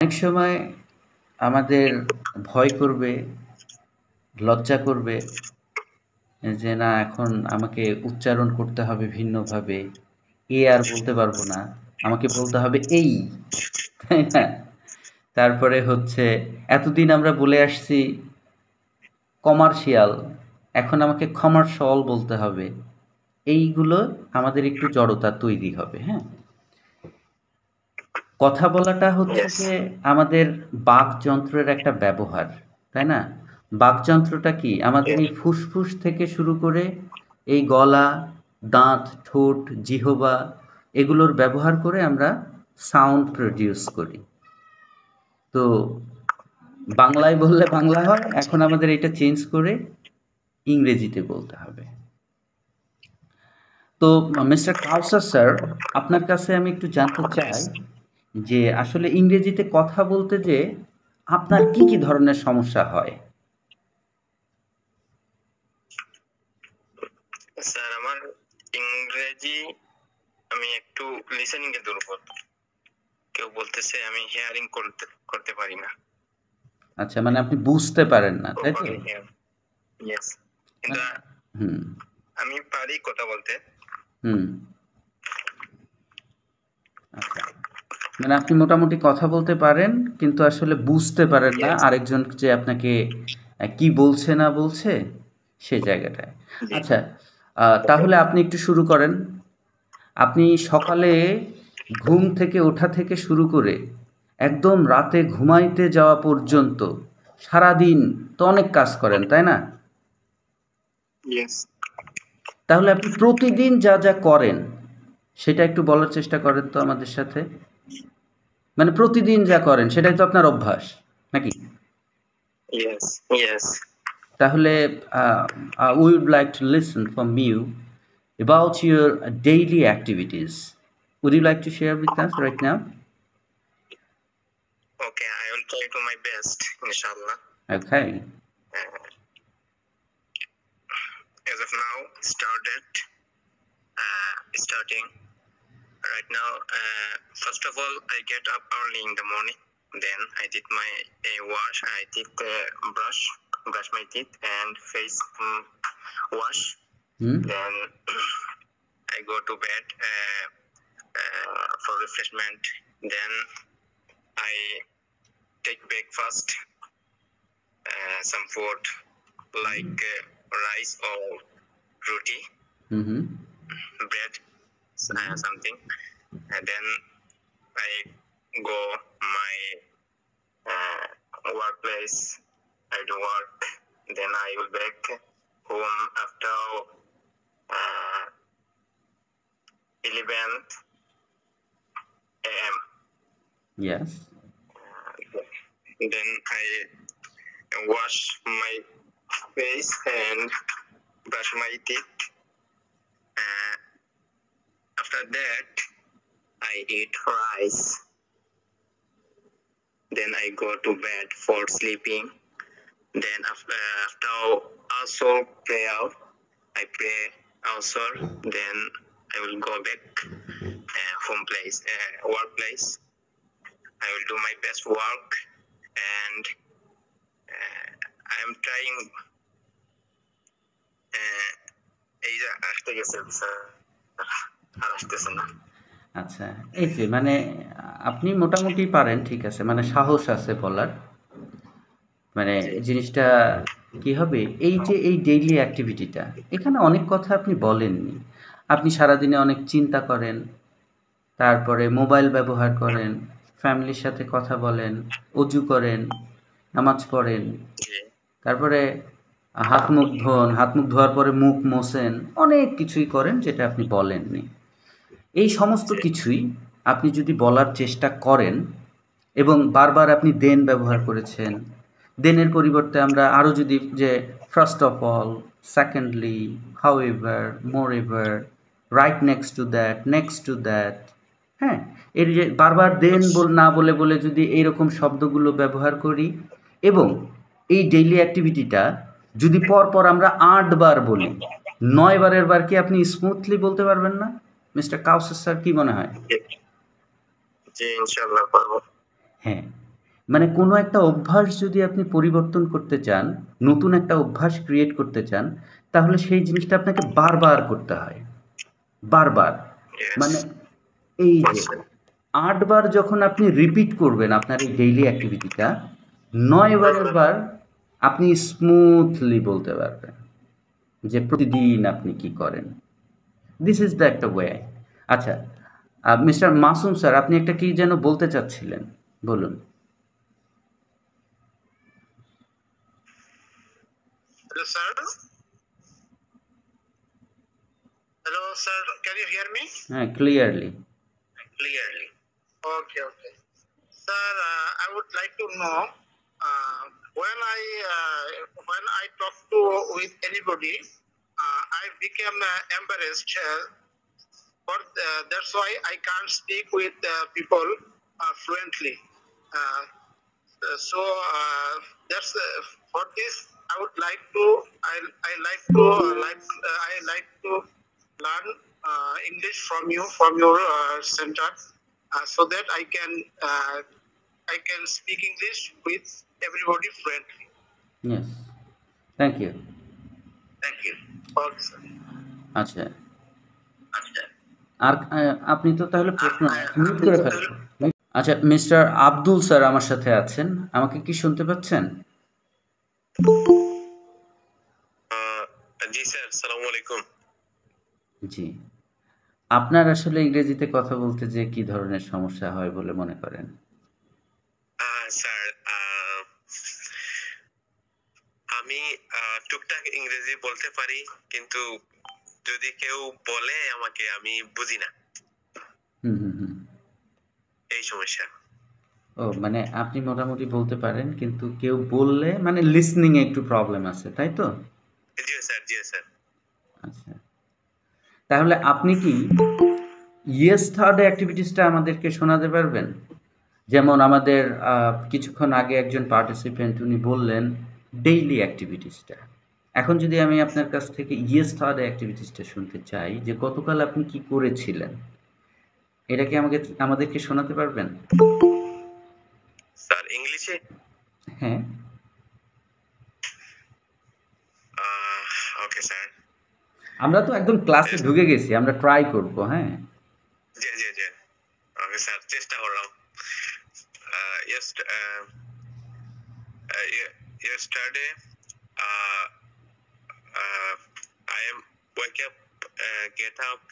অনেক সময় আমাদের ভয় করবে, লজ্জা করবে যে না এখন আমাকে উচ্চারণ করতে হবে ভিন্নভাবে। এ আর বলতে পারবো না। আমাকে বলতে হবে এই, তাই না? তারপরে হচ্ছে এতদিন আমরা বলে আসছি কমার্শিয়াল, এখন আমাকে কমার্শাল বলতে হবে। এইগুলো আমাদের একটু জড়তা তৈরি হবে, হ্যাঁ? কথা বলাটা হচ্ছে Yes. যে আমাদের বাকযন্ত্রের একটা ব্যবহার, তাই না? বাকযন্ত্রটা কি? আমাদের Yes. এই ফুসফুস থেকে শুরু করে এই গলা, দাঁত, ঠোঁট, জিহবা এগুলোর ব্যবহার করে আমরা সাউন্ড প্রডিউস করি। তো বাংলায় বললে বাংলা হয়, এখন আমাদের এটা চেঞ্জ করে ইংরেজিতে বলতে হবে। তো মিস্টার কাউসার স্যার, আপনার কাছে আমি একটু জানতে চাই যে আসলে ইংরেজিতে কথা বলতে যে আপনার কি কি ধরনের সমস্যা হয়? স্যার আমার ইংরেজি আমি একটু লিসেনিং এর দুর্বল। কেউ বলতেছে আমি হিয়ারিং করতে পারি না। আচ্ছা, মানে আপনি বুঝতে পারেন না, তাই তো? ইয়েস। কিন্তু হুম, আমি পারি কথা বলতে। হুম। আচ্ছা। মানে আপনি মোটামুটি কথা বলতে পারেন, কিন্তু আসলে বুঝতে পারেন না Yes. আরেকজন যে আপনাকে কি বলছে না বলছে সেই জায়গাটায়। জি। আচ্ছা, তাহলে আপনি একটু শুরু করেন। আপনি সকালে ঘুম থেকে ওঠা থেকে শুরু করে একদম রাতে ঘুমাইতে যাওয়া পর্যন্ত সারাদিন তো অনেক কাজ করেন, তাই না? ইয়েস। তাহলে আপনি প্রতিদিন যা যা করেন সেটা একটু বলার চেষ্টা করেন তো আমাদের সাথে। মানে প্রতিদিন যা করেন সেটাই তো আপনার অভ্যাস, নাকি? ইয়েস। ইয়েস। তাহলে we would like to listen from you about your daily activities. Would you like to share with us right now? Okay, I will try to my best, inshallah. Okay. As of now, starting right now. First of all, I get up early in the morning. Then I did my wash. I did brush my teeth and face wash. Then I go to bed for refreshment. Then I take breakfast, some food like rice or roti, bread, something. And then I go my workplace. I do work. Then I will back home after 11 a.m. Yes. Then I wash my face and brush my teeth. After that, I eat rice. Then I go to bed for sleeping. Then after also prayer, I pray also. Then I will go back workplace. I will do my best work, and I am trying. আচ্ছা, এই যে মানে আপনি মোটামুটি পারেন, ঠিক আছে, মানে সাহস আছে বলার। মানে জিনিসটা কি হবে, এই যে এই ডেইলি অ্যাক্টিভিটিটা, এখানে অনেক কথা আপনি বলেননি। আপনি সারাদিনে অনেক চিন্তা করেন, তারপরে মোবাইল ব্যবহার করেন, ফ্যামিলির সাথে কথা বলেন, অজু করেন, নামাজ পড়েন, তারপরে হাত মুখ ধোন, হাত মুখ ধোয়ার পরে মুখ মোছেন, অনেক কিছুই করেন যেটা আপনি বলেননি। এই সমস্ত কিছুই আপনি যদি বলার চেষ্টা করেন, এবং বারবার আপনি দেন ব্যবহার করেছেন, দেনের পরিবর্তে আমরা আরও যদি যে first of all, secondly, however, moreover, right next to that, হ্যাঁ, এর যে বারবার দেন না বলে বলে যদি এইরকম শব্দগুলো ব্যবহার করি, এবং এই ডেইলি অ্যাক্টিভিটিটা যদি পরপর আমরা 8 বার বলি, 9 বারের বার কি আপনি স্মুথলি বলতে পারবেন না? মিস্টার কাউসার স্যার, কি মনে হয়? জি, ইনশাআল্লাহ পারবো। হ্যাঁ, মানে কোনো একটা অভ্যাস যদি আপনি পরিবর্তন করতে চান, নতুন একটা অভ্যাস ক্রিয়েট করতে চান, তাহলে সেই জিনিসটা আপনাকে বারবার করতে হয়। বারবার। মানে Yes. এই যে ৮ বার যখন আপনি রিপিট করবেন আপনার এই ডেইলি অ্যাক্টিভিটিটা, ৯ বারের বার আপনি স্মুথলি বলতে পারবেন যে প্রতিদিন আপনি কি করেন। দিস ইজ দ্য একটা ওয়ে। আচ্ছা, মিস্টার মাসুম স্যার, আপনি একটা কি যেন বলতে চাচ্ছিলেন? বলুন। Hello, sir. Hello, sir. Can you hear me হ্যাঁ, clearly. clearly? Okay, okay. Sir, I would like to know when I talk to with anybody, I became embarrassed. That's why I can't speak with people fluently. Uh, that's for this I would like to I like to I like to learn English from you from your center so that I can speak English with everybody fluently. Yes, thank you. Thank you. Okay, sir. আচ্ছা, আর আপনি তো তাহলে প্রশ্ন mute করে ফেলেন। আচ্ছা, mister Abdul sir আমার সাথে আছেন, আমাকে কি শুনতে পাচ্ছেন? জি স্যার, আসসালামু আলাইকুম। জি। আপনার আসলে ইংরেজিতে কথা বলতে যে কি ধরনের সমস্যা হয় বলে মনে করেন? স্যার, আমি টুকটাক ইংরেজি বলতে পারি, কিন্তু যদি কেউ বলে আমাকে আমি বুঝি না, হুম, হুম, হুম। এই সমস্যা। ও, মানে আপনি মোটামুটি বলতে পারেন, কিন্তু কেউ বললে মানে লিসনিং এ একটু প্রবলেম আছে, তাই তো? জি স্যার, জি স্যার। আচ্ছা, তাহলে আপনি কি ইয়েস থার্ড অ্যাক্টিভিটিসটা আমাদেরকে শোনাতে পারবেন? যেমন আমাদের কিছুক্ষণ আগে একজন পার্টিসিপেন্ট উনি বললেন ডেইলি অ্যাক্টিভিটিসটা। এখন যদি আমি আপনার কাছ থেকে ইয়েস থার্ড অ্যাক্টিভিটিসটা শুনতে চাই যে গতকাল আপনি কি করেছিলেন, এটা কি আমাদেরকে শোনাতে পারবেন? স্যার, ইংলিশে? হ্যাঁ। Okay sir. আমরা তো একদম ক্লাসে ঢুকে গেছি, আমরা ট্রাই করব। হ্যাঁ, জি জি জি। ওকে স্যার, চেষ্টা করলাম। Yesterday, I am get up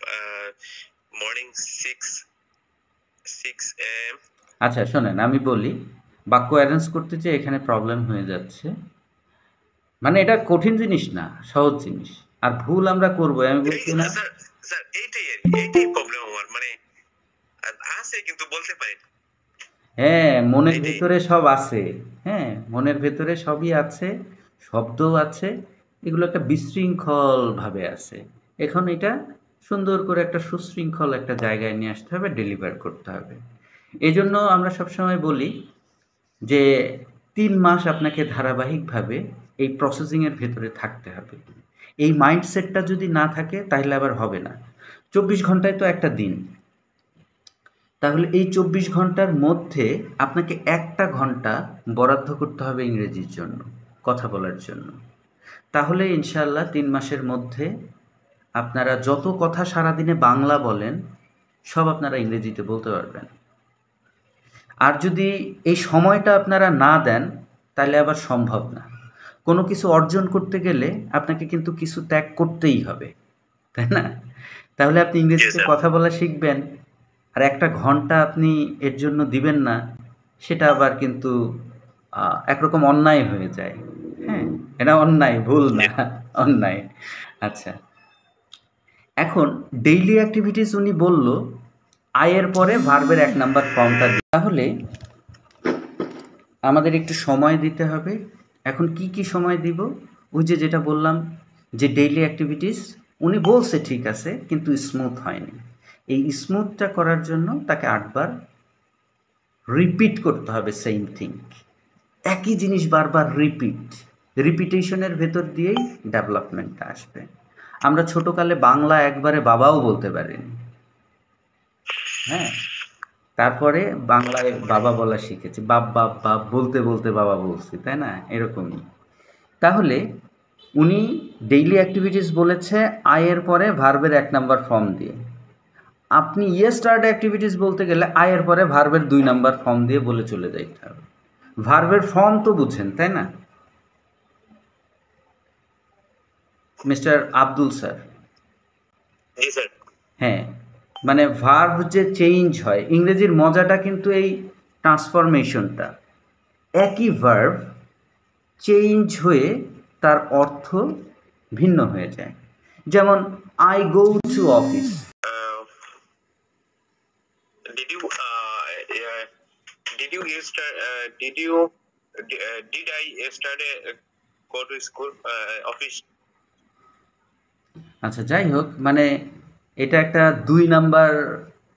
morning 6 a.m. আচ্ছা শোনেন, আমি বলি, বাক্য অ্যারেঞ্জ করতে যে এখানে প্রবলেম হয়ে যাচ্ছে। মানে এটা কঠিন জিনিস না, সহজ জিনিস। আর ভুল আমরা করবো, আমি বলছি না। স্যার স্যার, এইটাই প্রবলেম আমার, মানে আছে কিন্তু বলতে পারি না। হ্যাঁ, মনের ভেতরে সব আছে। হ্যাঁ, মনের ভেতরে সবই আছে, শব্দও আছে, এগুলো একটা বিশৃঙ্খল ভাবে আছে। এখন এটা সুন্দর করে একটা সুশৃঙ্খল একটা জায়গায় নিয়ে আসতে হবে, ডেলিভার করতে হবে। এজন্য আমরা সবসময় বলি যে ৩ মাস আপনাকে ধারাবাহিকভাবে এই প্রসেসিংয়ের ভেতরে থাকতে হবে। এই মাইন্ডসেটটা যদি না থাকে তাহলে আবার হবে না। ২৪ ঘন্টায় তো একটা দিন। তাহলে এই ২৪ ঘন্টার মধ্যে আপনাকে ১টা ঘন্টা বরাদ্দ করতে হবে ইংরেজির জন্য, কথা বলার জন্য। তাহলে ইনশাআল্লাহ ৩ মাসের মধ্যে আপনারা যত কথা সারাদিনে বাংলা বলেন, সব আপনারা ইংরেজিতে বলতে পারবেন। আর যদি এই সময়টা আপনারা না দেন, তাহলে আবার সম্ভব না। কোনো কিছু অর্জন করতে গেলে আপনাকে কিন্তু কিছু ত্যাগ করতেই হবে, তাই না? তাহলে আপনি ইংরেজিতে কথা বলা শিখবেন, আর ১টা ঘন্টা আপনি এর জন্য দিবেন না, সেটা আবার কিন্তু একরকম অন্যায় হয়ে যায়। হ্যাঁ, এটা অন্যায়, ভুল না, অন্যায়। আচ্ছা, এখন ডেইলি অ্যাক্টিভিটিস উনি বলল আয়ের পরে ভার্বের ১ নাম্বার ফর্মটা। তাহলে আমাদের একটু সময় দিতে হবে। এখন কি কি সময় দিব? ওই যে যেটা বললাম যে ডেইলি অ্যাক্টিভিটিস উনি বলছে ঠিক আছে, কিন্তু স্মুথ হয়নি। এই স্মুথটা করার জন্য তাকে ৮ বার রিপিট করতে হবে সেম থিং। একই জিনিস বারবার রিপিটেশনের ভেতর দিয়েই ডেভেলপমেন্টটা আসবে। আমরা ছোটোকালে বাংলা একবারে বাবাও বলতে পারিনি। হ্যাঁ, তারপরে বাংলায় বাবা বলা শিখেছি, বাপ বাপ বাপ বলতে বলতে বাবা বলছি, তাই না? এরকমই। তাহলে উনি ডেইলি অ্যাক্টিভিটিস বলেছে আয়ের পরে ভার্বের 1 নাম্বার ফর্ম দিয়ে। আপনি স্টার্ট অ্যাক্টিভিটিস বলতে গেলে আয়ের পরে ভার্বের 2 নাম্বার ফর্ম দিয়ে বলে চলে যাইতে হবে। ভার্বের ফর্ম তো বুঝেন, তাই না মিস্টার আব্দুল স্যার? জি স্যার। হ্যাঁ, মানে ভার্ব যে চেঞ্জ হয়, ইংরেজির মজাটা কিন্তু এই ট্রান্সফরমেশনটা। একই ভার্ব চেঞ্জ হয়ে তার অর্থ ভিন্ন হয়ে যায়। যেমন I go to office. Did I yesterday go to school office? আচ্ছা, যাই হোক, মানে এটা একটা 2 নাম্বার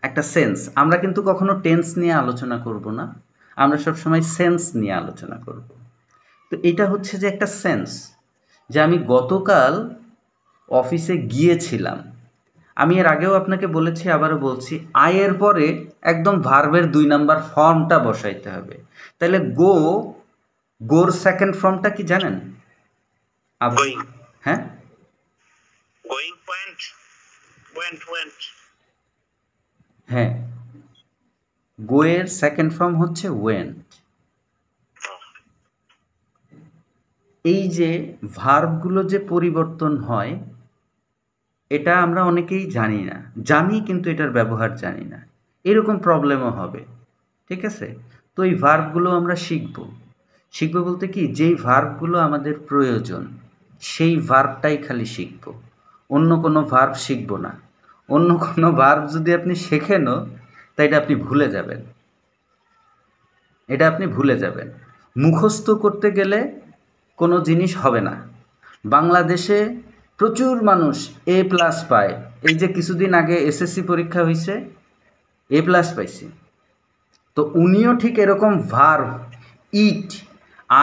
একটা সেন্স। আমরা কিন্তু কখনো টেন্স নিয়ে আলোচনা করব না, আমরা সবসময় সেন্স নিয়ে আলোচনা করব। তো এটা হচ্ছে যে একটা সেন্স, যে আমি গতকাল অফিসে গিয়েছিলাম। আমি এর আগেও আপনাকে বলেছি, আবারও বলছি, আয়ের পরে একদম ভার্বের 2 নাম্বার ফর্মটা বসাইতে হবে। তাহলে গোর সেকেন্ড ফর্মটা কি জানেন? Going. হ্যাঁ, Going, went. হ্যাঁ, গোয়ের সেকেন্ড ফর্ম হচ্ছে ওয়েন্ট। এই যে ভার্বগুলো যে পরিবর্তন হয়, এটা আমরা অনেকেই জানি না, জানি কিন্তু এটার ব্যবহার জানি না। এরকম প্রবলেমও হবে, ঠিক আছে? তো এই ভার্বগুলো আমরা শিখব বলতে কি, যেই ভার্বগুলো আমাদের প্রয়োজন সেই ভার্বটাই খালি শিখব, অন্য কোনো ভার্ব শিখব না। অন্য কোনো ভার্ব যদি আপনি শেখেনও, তাই এটা আপনি ভুলে যাবেন। মুখস্থ করতে গেলে কোনো জিনিস হবে না। বাংলাদেশে প্রচুর মানুষ A+ পায়। এই যে কিছুদিন আগে এসএসসি পরীক্ষা হয়েছে, A+ পাইছে। তো উনিও ঠিক এরকম verb it,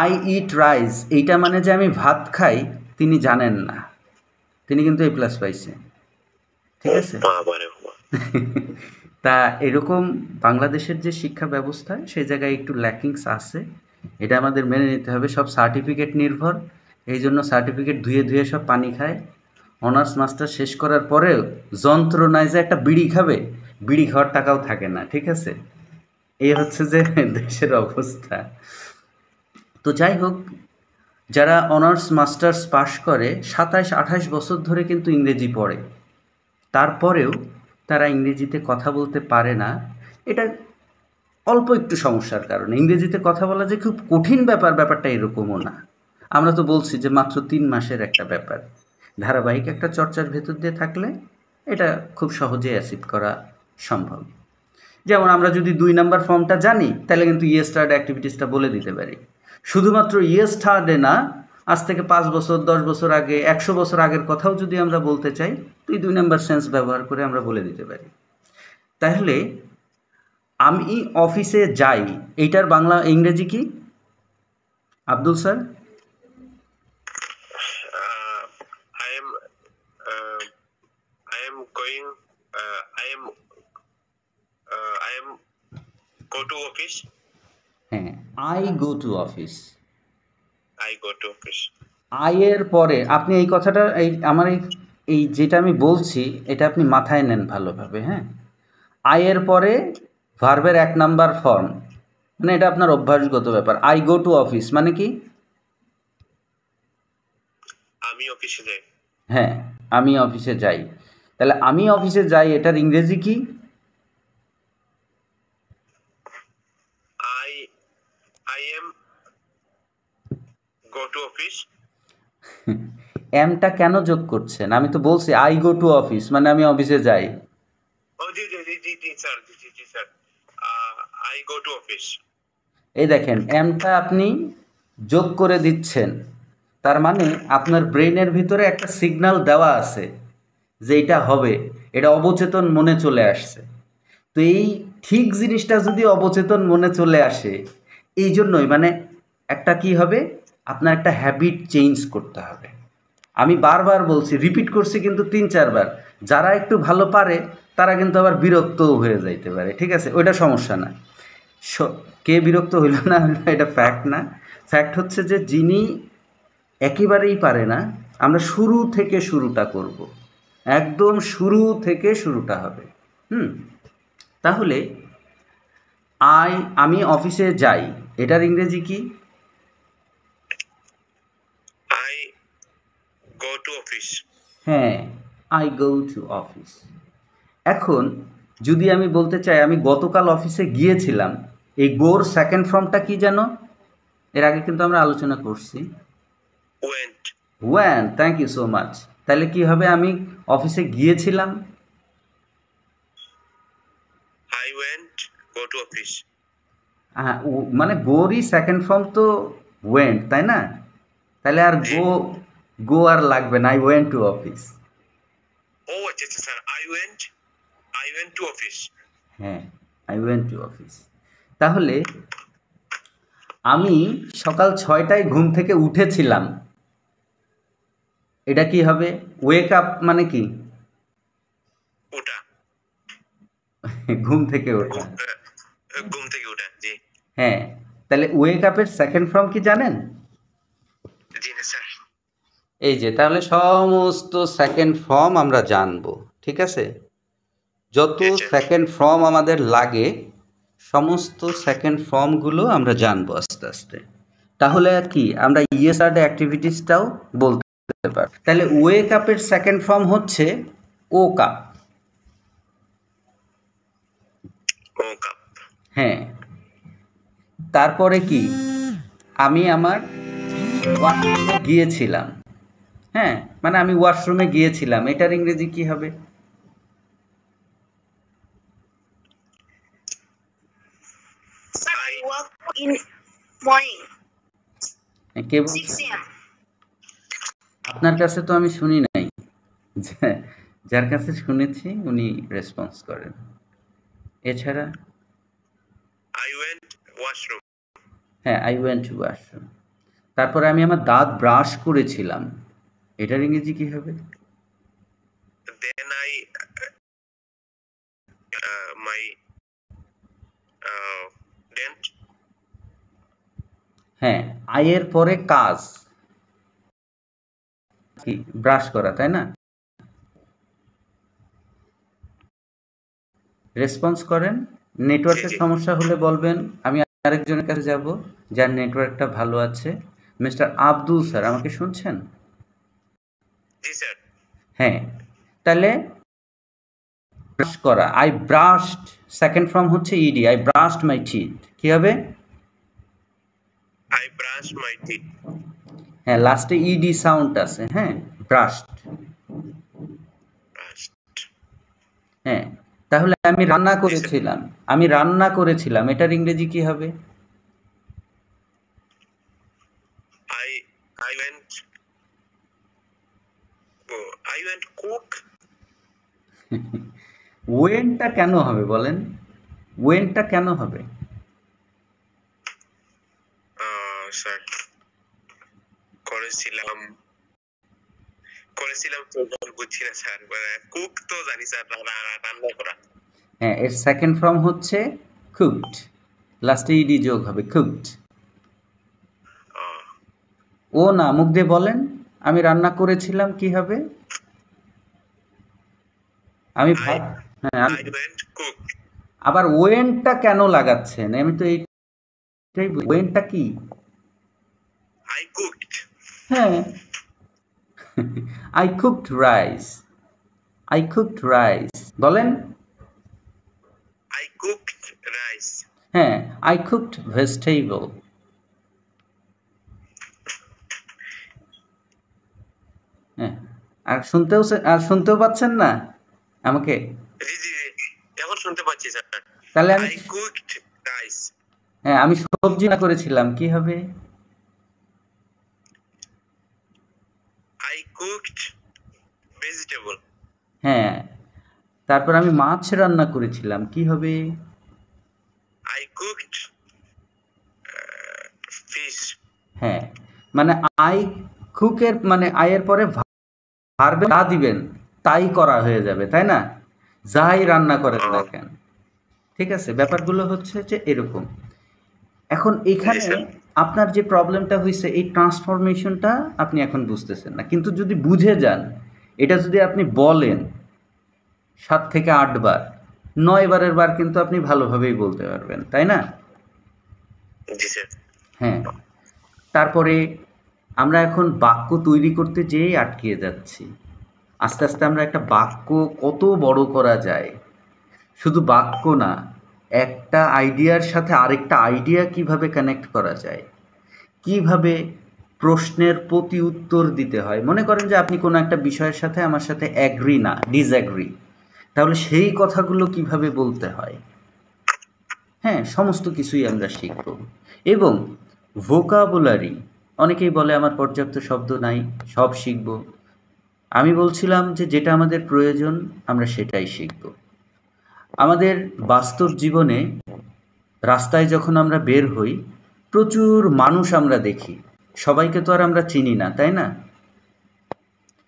I eat rice, এইটা মানে যে আমি ভাত খাই, তিনি জানেন না। তিনি কিন্তু A+ পাইছে, ঠিক আছে? তা এরকম বাংলাদেশের যে শিক্ষা ব্যবস্থা, সেই জায়গায় একটু ল্যাকিংস আছে, এটা আমাদের মেনে নিতে হবে। সব সার্টিফিকেট নির্ভর, এই জন্য সার্টিফিকেট ধুয়ে সব পানি খায়। অনার্স মাস্টার শেষ করার পরেও যন্ত্রণায় যে একটা বিড়ি খাবে, বিড়ি খাওয়ার টাকাও থাকে না, ঠিক আছে? এই হচ্ছে যে দেশের অবস্থা। তো যাই হোক, যারা অনার্স মাস্টার্স পাশ করে 27-28 বছর ধরে কিন্তু ইংরেজি পড়ে, তারপরেও তারা ইংরেজিতে কথা বলতে পারে না। এটা অল্প একটু সমস্যার কারণে। ইংরেজিতে কথা বলা যে খুব কঠিন ব্যাপারটা এরকমও না। আমরা তো বলছি যে মাত্র 3 মাসের একটা ব্যাপার। ধারাবাহিক একটা চর্চার ভেতর দিয়ে থাকলে এটা খুব সহজেই অ্যাচিভ করা সম্ভব। যেমন আমরা যদি 2 নাম্বার ফর্মটা জানি, তাহলে কিন্তু স্টার্ট অ্যাক্টিভিটিসটা বলে দিতে পারি। শুধুমাত্র স্টার্টে না, আজ থেকে 5 বছর, 10 বছর আগে, 100 বছর আগের কথাও যদি আমরা বলতে চাই, তো এই 2 নাম্বার সেন্স ব্যবহার করে আমরা বলে দিতে পারি। তাহলে আমি অফিসে যাই, এইটার বাংলা ইংরেজি কি Abdul sir? I am go to office. হ্যাঁ, I go to office. আয়ের পরে আপনি এই কথাটা, আমার এই যেটা আমি বলছি, এটা আপনি মাথায় নেন ভালোভাবে, হ্যাঁ? আয়ের পরে ভার্বের 1 নাম্বার ফর্ম, মানে এটা আপনার অভ্যাসগত ব্যাপার। আই গো টু অফিস মানে কি? আমি অফিসে যাই। হ্যাঁ, আমি অফিসে যাই। তাহলে আমি অফিসে যাই, এটার ইংরেজি কি? I am go to office. এমটা কেন যোগ করছেন? আমি তো বলছি আই গো টু অফিস মানে আমি অফিসে যাই। জি sir. I go to office. এই দেখেন, এমটা আপনি যোগ করে দিচ্ছেন, তার মানে আপনার ব্রেনের ভিতরে একটা সিগন্যাল দেওয়া আছে যে এটা হবে, এটা অবচেতন মনে চলে আসছে। তো এই ঠিক জিনিসটা যদি অবচেতন মনে চলে আসে, এই জন্যই মানে একটা কি হবে, আপনার একটা হ্যাবিট চেঞ্জ করতে হবে। আমি বারবার বলছি, রিপিট করছি কিন্তু 3-4 বার। যারা একটু ভালো পারে তারা কিন্তু আবার বিরক্তও হয়ে যাইতে পারে, ঠিক আছে, ওইটা সমস্যা না। কে বিরক্ত হইল না হইল এটা ফ্যাক্ট না, ফ্যাক্ট হচ্ছে যে যিনি একেবারেই পারে না, আমরা শুরু থেকে শুরুটা করব, একদম শুরু থেকে শুরুটা হবে। তাহলে আমি অফিসে যাই, এটার ইংরেজি কি? I go to office. হ্যাঁ, আই গো টু অফিস। এখন যদি আমি বলতে চাই আমি গতকাল অফিসে গিয়েছিলাম, এই গোর সেকেন্ড ফর্মটা কি জানো? এর আগে কিন্তু আমরা আলোচনা করছি, went. Thank you so much. তাহলে কি হবে? আমি অফিসে গিয়েছিলাম, I went go to office. হ্যাঁ, মানে গোরই সেকেন্ড ফর্ম তো ওয়েন্ট, তাই না? তাহলে আর গো আর লাগবে না, আই ওয়েন্ট টু অফিস। ও আচ্ছা আচ্ছা sir, I went to office. হ্যাঁ, আই ওয়েন্ট টু অফিস। তাহলে আমি সকাল 6টায় ঘুম থেকে উঠেছিলাম, এটা কি হবে? ওয়েক আপ মানে কি? ওঠা, ঘুম থেকে ওঠা। ঘুম থেকে ওঠা, জি। হ্যাঁ, তাহলে ওয়েক আপের সেকেন্ড ফর্ম কি জানেন? জি না স্যার। এই যে, তাহলে সমস্ত সেকেন্ড ফর্ম আমরা জানবো, ঠিক আছে? যত সেকেন্ড ফর্ম আমাদের লাগে সমস্ত সেকেন্ড ফর্মগুলো আমরা জানবো আস্তে আস্তে। তাহলে আর কি আমরা ইয়েস আর অ্যাক্টিভিটিসটাও বলতে পারি। তাহলে ওয়েক আপের সেকেন্ড ফর্ম হচ্ছে ও কাপ। হ্যাঁ, তারপরে কি আমি আমার ওয়াশরুমে গিয়েছিলাম। হ্যাঁ, মানে আমি ওয়াশরুমে গিয়েছিলাম, এটার ইংরেজি কি হবে? কে বলছে? আপনার কাছে তো আমি শুনি নাই, যার কাছে শুনেছি উনি রেসপন্স করেন। এছাড়া হ্যাঁ, আই ওয়েন্ট টু ওয়াশরুম। তারপরে আমি আমার দাঁত ব্রাশ করেছিলাম, এটার ইংরেজি কি হবে? Then I my dent. হ্যাঁ, আয়ের পরে কাজ কি? ব্রাশ করা, তাই না? রেসপন্স করেন। নেটওয়ার্কের সমস্যা হলে বলবেন, আমি আরেকজনের কাছে যাব যার নেটওয়ার্কটা ভালো আছে। মিস্টার আব্দুল স্যার, আমাকে শুনছেন? জি স্যার। হ্যাঁ, তাহলে ব্রাশ করা, আই ব্রাশড, সেকেন্ড ফর্ম হচ্ছে ED, I brushed my teeth. কি হবে? I brushed my teeth. হ্যাঁ, লাস্টে ইডি সাউন্ড আছে। হ্যাঁ, ব্রাশড। হ্যাঁ, তাহলে আমি রান্না করেছিলাম, এটার ইংরেজি কি হবে? I went cook. ওয়েনটা কেন হবে বলেন? ওয়েনটা কেন হবে? স্যার, করেছিলাম তো বুঝছি না স্যার, কুক তো জানি স্যার, রান্না করা। হ্যাঁ, এর সেকেন্ড ফর্ম হচ্ছে কুকড, লাস্টে ইডি যোগ হবে, কুকড। ও না, মুখ দিয়ে বলেন, আমি রান্না করেছিলাম, কি হবে? আমি হ্যাঁ, আবার ওয়েনটা কেন লাগাচ্ছেন? আমি তো এইটাই, ওয়েনটা কি? I cooked. হ্যাঁ, I cooked rice. I cooked rice. বলেন। I cooked rice. হ্যাঁ, I cooked vegetable. হ্যাঁ, আর শুনতেও পাচ্ছেন না আমাকে? জি জি, এখন শুনতে পাচ্ছি স্যার। তাহলে আমি I cooked rice. হ্যাঁ, আমি সবজি রান্না করেছিলাম, কি হবে? I cooked vegetable. হ্যাঁ, তারপর আমি মাছ রান্না করেছিলাম, কি হবে? I cooked fish. হ্যাঁ, মানে আই কুকের মানে আয়ের পরে ভার্বে যা দিবেন তাই করা হয়ে যাবে, তাই না? যাই রান্না করেন না Oh, কেন, ঠিক আছে? ব্যাপারগুলো হচ্ছে যে এরকম। এখন জি এখানে স্যার। আপনার যে প্রবলেমটা হইছে এই ট্রান্সফরমেশনটা আপনি এখন বুঝতেছেন না। কিন্তু যদি বুঝে যান, এটা যদি আপনি বলেন ৭ থেকে ৮ বার, ৯ বারের বার কিন্তু আপনি ভালোভাবেই বলতে পারবেন, তাই না? জি স্যার। হ্যাঁ। তারপরে আমরা এখন বাক্য তৈরি করতে যেয়েই আটকিয়ে যাচ্ছি। আস্তে, আস্তে আমরা একটা বাক্য কত বড় করা যায়। শুধু বাক্য না, একটা আইডিয়ার সাথে আরেকটা আইডিয়া কিভাবে কানেক্ট করা যায়, কিভাবে প্রশ্নের প্রতি উত্তর দিতে হয়। মনে করেন যে আপনি কোনো একটা বিষয়ের সাথে আমার সাথে অ্যাগ্রি না, ডিসঅ্যাগ্রি, তাহলে সেই কথাগুলো কিভাবে বলতে হয়, হ্যাঁ, সমস্ত কিছুই আমরা শিখব। এবং ভোকাবুলারি, অনেকেই বলে আমার পর্যাপ্ত শব্দ নাই, সব শিখব। আমি বলছিলাম যে যেটা আমাদের প্রয়োজন আমরা সেটাই শিখব। আমাদের বাস্তব জীবনে রাস্তায় যখন আমরা বের হই, প্রচুর মানুষ আমরা দেখি। সবাইকে তো আর আমরা চিনি না, তাই না?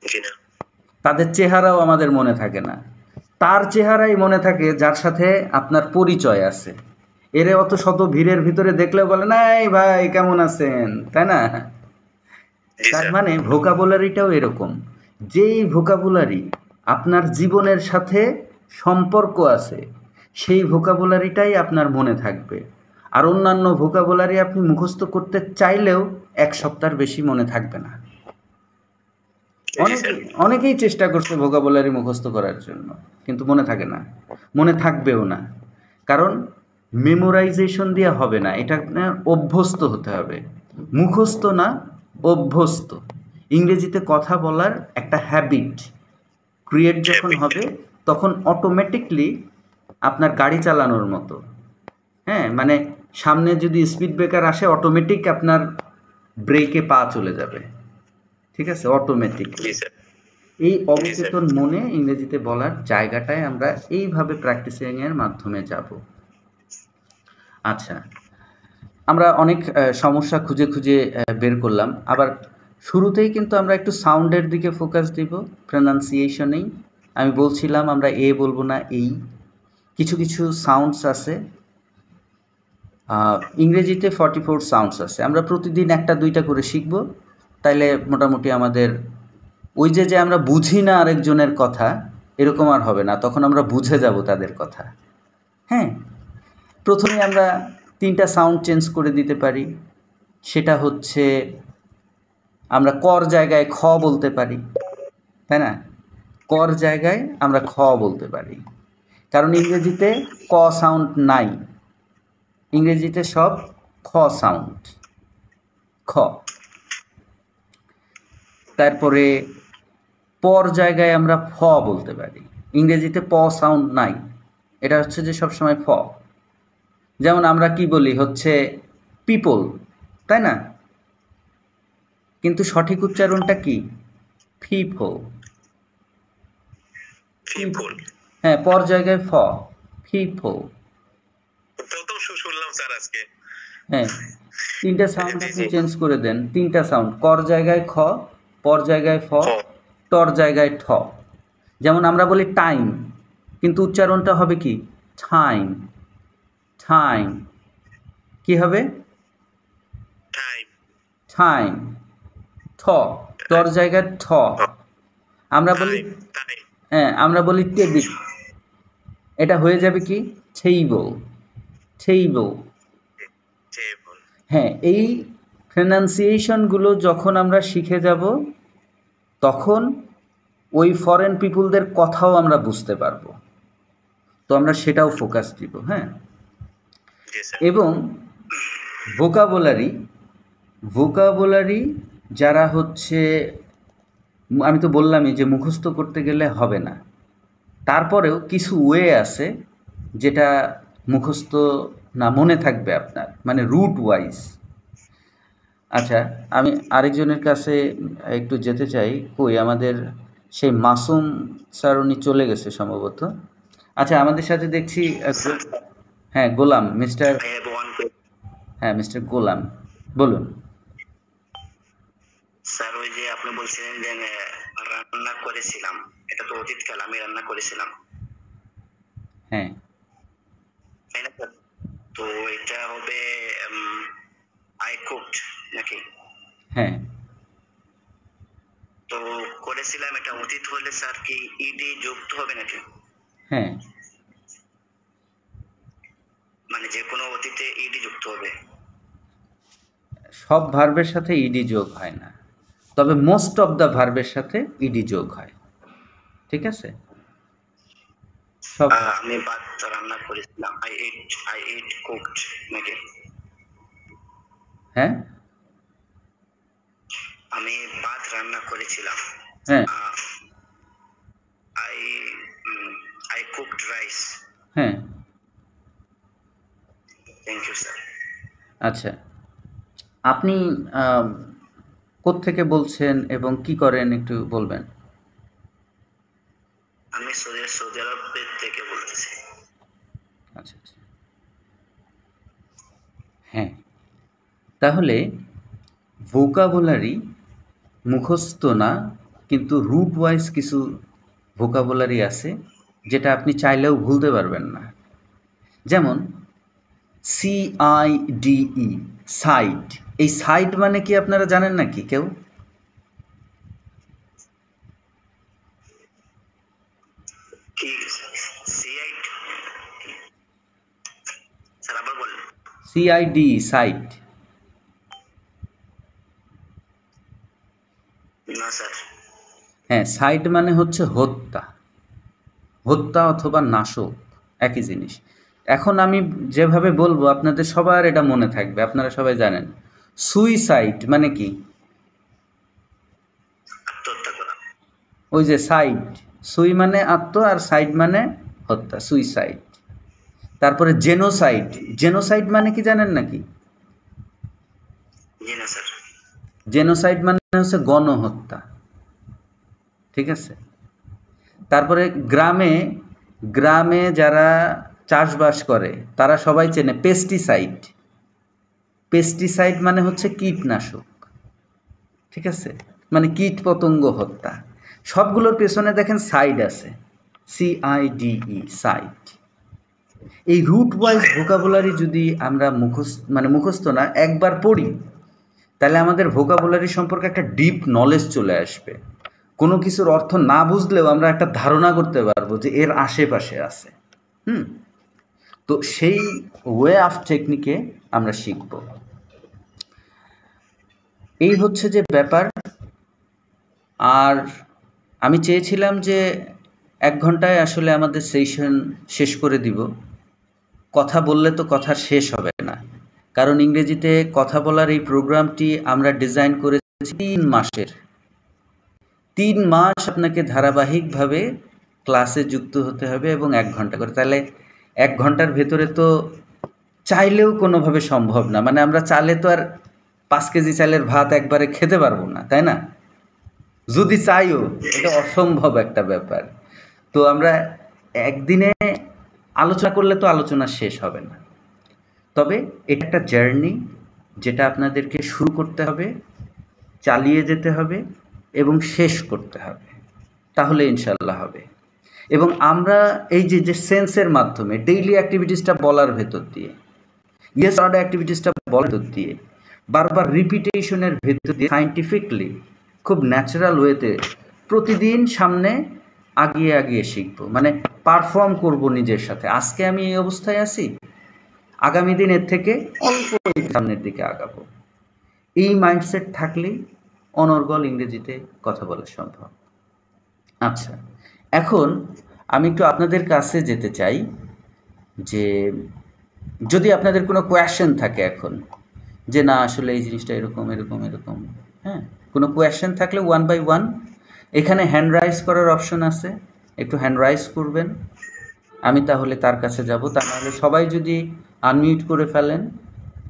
জি না। তাদের চেহারাও আমাদের মনে থাকে না। তার চেহারাই মনে থাকে যার সাথে আপনার পরিচয় আছে। এরে অত শত ভিড়ের ভিতরে দেখলেও বলে, "নাই ভাই কেমন আছেন?" তাই না? জি তার স্যার। মানে ভোকাবুলারিটাও এরকম। যেই ভোকাবুলারি আপনার জীবনের সাথে সম্পর্ক আছে, সেই ভোকাবুলারিটাই আপনার মনে থাকবে। আর অন্যান্য ভোকাবুলারি আপনি মুখস্থ করতে চাইলেও ১ সপ্তাহের বেশি মনে থাকবে না। জি স্যার। অনেকেই চেষ্টা করছে ভোকাবুলারি মুখস্থ করার জন্য, কিন্তু মনে থাকে না, মনে থাকবেও না। কারণ মেমোরাইজেশন দিয়ে হবে না, এটা আপনার অভ্যস্ত হতে হবে। মুখস্থ না, অভ্যস্ত। ইংরেজিতে কথা বলার একটা হ্যাবিট ক্রিয়েট যখন হবে, তখন অটোমেটিকলি আপনার গাড়ি চালানোর মতো, হ্যাঁ, মানে সামনে যদি স্পিড ব্রেকার আসে অটোমেটিক আপনার ব্রেকে পা চলে যাবে, ঠিক আছে? অটোমেটিকলি। জি স্যার। এই জি স্যার। অবচেতন মনে ইংরেজিতে বলার জায়গাটায় আমরা এইভাবে প্র্যাকটিসিং এর মাধ্যমে যাব। আচ্ছা, আমরা অনেক সমস্যা খুঁজে খুঁজে বের করলাম। আবার শুরুতেই কিন্তু আমরা একটু সাউন্ডের দিকে ফোকাস দিব, প্রনাউন্সিয়েশনেই। আমি বলছিলাম আমরা এ বলবো না, এই। কিছু কিছু সাউন্ডস আছে, ইংরেজিতে 44 সাউন্ডস আছে। আমরা প্রতিদিন ১টা ২টা করে শিখব। তাইলে মোটামুটি আমাদের ওই যে আমরা বুঝি না আরেকজনের কথা, এরকম আর হবে না। তখন আমরা বুঝে যাব তাদের কথা। হ্যাঁ? প্রথমেই আমরা ৩টা সাউন্ড চেঞ্জ করে দিতে পারি। সেটা হচ্ছে আমরা কর জায়গায় খ বলতে পারি, তাই না? কর জায়গায় আমরা খ বলতে পারি। কারণ ইংরেজিতে ক সাউন্ড নাই। ইংরেজিতে সব খ সাউন্ড, খ। তারপরে পর জায়গায় আমরা ফ বলতে পারি। ইংরেজিতে প সাউন্ড নাই। এটা হচ্ছে যে সবসময় ফ। যেমন আমরা কি বলি হচ্ছে পিপল, তাই না? কিন্তু সঠিক উচ্চারণটা কি? পিপল। পিপল। হ্যাঁ, পর জায়গায় ফ, পিপল। প্রথম শুনলাম স্যার আজকে। হ্যাঁ, ৩টা সাউন্ড জি আপনি জি। চেঞ্জ করে দেন। ৩টা সাউন্ড, কর জায়গায় খ, পর জায়গায় ফ, খ। টর জায়গায় ঠ। যেমন আমরা বলি টাইম, কিন্তু উচ্চারণটা হবে কি? Time, time. কি হবে? টাইম। টাইম। ঠ, টর জায়গায় ঠ। আমরা বলি, টাইম। টাইম। হ্যাঁ, আমরা বলি টেবিল। এটা হয়ে যাবে কি? Table, table. টেবল। হ্যাঁ, এই প্রনাউন্সিয়েশনগুলো যখন আমরা শিখে যাব, তখন ওই ফরেন পিপুলদের কথাও আমরা বুঝতে পারবো। তো আমরা সেটাও ফোকাস দিব, হ্যাঁ? জি স্যার। এবং ভোকাবুলারি, ভোকাবুলারি যারা হচ্ছে, আমি তো বললামই যে মুখস্থ করতে গেলে হবে না। তারপরেও কিছু ওয়ে আছে যেটা মুখস্থ না, মনে থাকবে আপনার, মানে রুট ওয়াইজ। আচ্ছা, আমি আরেকজনের কাছে একটু যেতে চাই। কই আমাদের সেই মাসুম স্যার, উনি চলে গেছে সম্ভবত। আচ্ছা, আমাদের সাথে দেখছি হ্যাঁ, Golam, mister, I have one question. হ্যাঁ, মিস্টার গোলাম, বলুন। স্যার ওই যে আপনি বলছিলেন যে রান্না করেছিলাম, এটা তো অতীতকাল, আমি রান্না করেছিলাম। হ্যাঁ তাই না স্যার? তো এটা হবে আই কুকড নাকি? হ্যাঁ তো করেছিলাম, এটা অতীত হলে স্যার কি ইডি যুক্ত হবে নাকি? হ্যাঁ মানে যে কোনো অতীতে ইডি যুক্ত হবে? সব ভার্বের সাথে ইডি যোগ হয় না, তবে মোস্ট অফ দ্য ভার্বের সাথে ইডি যোগ হয়। ঠিক আছে, সব আমি ভাত রান্না করেছিলাম, আই এট কুকড নাকি? হ্যাঁ আমি ভাত রান্না করেছিলাম, হ্যাঁ আই আই কুকড রাইস। হ্যাঁ থ্যাংক ইউ স্যার। আচ্ছা, আপনি কোত্থেকে বলছেন এবং কি করেন একটু বলবেন? আমি সৌদি আরব থেকে বলতেছি। আচ্ছা আচ্ছা, হ্যাঁ, তাহলে ভোকাবুলারি মুখস্থ না, কিন্তু রুট ওয়াইজ কিছু ভোকাবুলারি আছে যেটা আপনি চাইলেও ভুলতে পারবেন না। যেমন CIDE, সাইট। এই সাইট মানে কি আপনারা জানেন নাকি কেউ? কি সিআইট স্যার আবার বলেন। CIDE, cide. না স্যার। হ্যাঁ, সাইট মানে হচ্ছে হত্যা, হত্যা অথবা নাশক, একই জিনিস। এখন আমি যেভাবে বলবো আপনাদের সবার এটা মনে থাকবে, আপনারা সবাই জানেন। সুইসাইড মানে কি? আত্মহত্যা করা। ওই যে সাইড, সুই মানে আত্ম আর সাইড মানে হত্যা, সুইসাইড। তারপরে জেনোসাইড, জেনোসাইড মানে কি জানেন নাকি? জি না স্যার। জেনোসাইড মানে হচ্ছে গণহত্যা। ঠিক আছে, তারপরে গ্রামে গ্রামে যারা চাষবাস করে তারা সবাই চেনে পেস্টিসাইড। পেস্টিসাইড মানে হচ্ছে কীটনাশক। ঠিক আছে, মানে কীট পতঙ্গ হত্যা। সবগুলোর পেছনে দেখেন সাইড আছে, CIDE, সাইড। এই রুট ওয়াইজ ভোকাবুলারি যদি আমরা মুখস্থ না একবার পড়ি, তাহলে আমাদের ভোকাবুলারি সম্পর্কে একটা ডিপ নলেজ চলে আসবে। কোনো কিছুর অর্থ না বুঝলেও আমরা একটা ধারণা করতে পারবো যে এর আশেপাশে আছে। তো সেই ওয়ে অফ টেকনিকে আমরা শিখব। এই হচ্ছে যে ব্যাপার। আর আমি চেয়েছিলাম যে 1 ঘন্টায় আসলে আমাদের সেশন শেষ করে দিব। কথা বললে তো কথা শেষ হবে না, কারণ ইংরেজিতে কথা বলার এই প্রোগ্রামটি আমরা ডিজাইন করেছি 3 মাসের। 3 মাস আপনাকে ধারাবাহিকভাবে ক্লাসে যুক্ত হতে হবে এবং 1 ঘন্টা করে। তাহলে 1 ঘন্টার ভেতরে তো চাইলেও কোনোভাবে সম্ভব না। মানে আমরা চাইলে তো আর 5 কেজি চালের ভাত একবারে খেতে পারবো না, তাই না? যদি চাইও, এটা অসম্ভব একটা ব্যাপার। তো আমরা একদিনে আলোচনা করলে তো আলোচনা শেষ হবে না। তবে এটা একটা জার্নি, যেটা আপনাদেরকে শুরু করতে হবে, চালিয়ে যেতে হবে এবং শেষ করতে হবে, তাহলে ইনশাল্লাহ হবে। এবং আমরা এই যে সেন্সের মাধ্যমে ডেইলি অ্যাক্টিভিটিসটা বলার ভেতর দিয়ে, ইয়েস অর্ডার অ্যাক্টিভিটিসটা বলার ভেতর দিয়ে, বারবার রিপিটেশনের ভেতর দিয়ে সায়েন্টিফিকলি খুব ন্যাচারাল ওয়েতে প্রতিদিন সামনে আগিয়ে আগিয়ে শিখবো, মানে পারফর্ম করব নিজের সাথে। আজকে আমি এই অবস্থায় আছি, আগামী দিন এর থেকে অল্প সামনের দিকে আগাবো। এই মাইন্ডসেট থাকলেই অনর্গল ইংরেজিতে কথা বলা সম্ভব। আচ্ছা, এখন আমি একটু আপনাদের কাছে যেতে চাই যে যদি আপনাদের কোনো কোয়েশ্চেন থাকে এখন, যে না আসলে এই জিনিসটা এরকম এরকম এরকম, হ্যাঁ, কোনো কোয়েশ্চেন থাকলে 1 বাই 1 এখানে হ্যান্ড রাইজ করার অপশন আছে, একটু হ্যান্ড রাইজ করবেন, আমি তাহলে তার কাছে যাব। তা নাহলে সবাই যদি আনমিউট করে ফেলেন,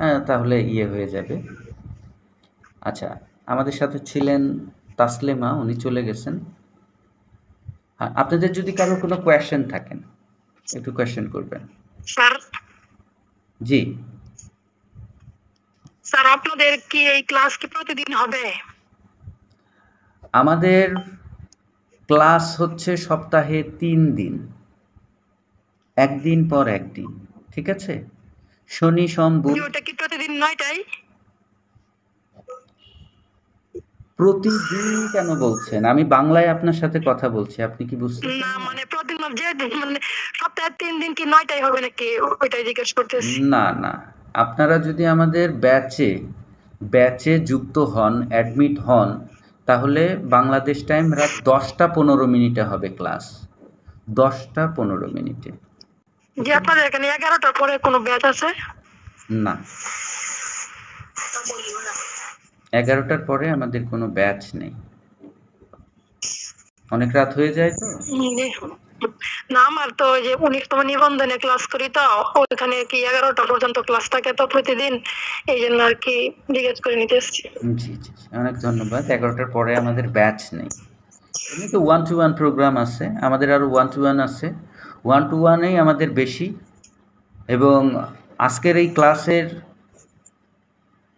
হ্যাঁ, তাহলে হয়ে যাবে। আচ্ছা, আমাদের সাথে ছিলেন তাসলিমা, উনি চলে গেছেন। হ্যাঁ, আপনাদের যদি কারোর কোনো কোয়েশ্চেন থাকেন একটু কোয়েশ্চেন করবেন। স্যার, জি স্যার আপনাদের কি এই ক্লাস কি প্রতিদিন হবে? আমাদের ক্লাস হচ্ছে সপ্তাহে 3 দিন। একদিন পর একদিন, ঠিক আছে? শনি সোম বুধ ওটা কি প্রতিদিন 9টায়? প্রতিদিন কেন বলছেন? আমি বাংলায় আপনার সাথে কথা বলছি, আপনি কি বুঝতেছেন না না? মানে প্রতিদিন মানে সপ্তাহে 3 দিন কি 9টায় হবে নাকি, ওইটাই জিজ্ঞেস করতেছি। না না, আপনারা যদি আমাদের ব্যাচে যুক্ত হন, অ্যাডমিট হন, তাহলে বাংলাদেশ টাইম রাত 10টা 15 মিনিটে হবে ক্লাস, 10টা 15 মিনিটে। যে আপনাদের এখানে 11টার পরে কোনো ব্যাচ আছে? না, 11টার পরে আমাদের কোনো ব্যাচ নেই, অনেক রাত হয়ে যায় তো। না আমার তো ওই যে 19তম নিবন্ধনে ক্লাস করি, তো ওইখানে কি 11টা পর্যন্ত ক্লাস থাকে তো প্রতিদিন, এই জন্য আর কি জিজ্ঞেস করে নিতে এসেছি। জি জি জি, অনেক ধন্যবাদ। 11টার পরে আমাদের ব্যাচ নেই, এমনি তো 1-to-1 প্রোগ্রাম আছে, আমাদের আরও 1-to-1 আছে, 1-to-1এই আমাদের বেশি। এবং আজকের এই ক্লাসের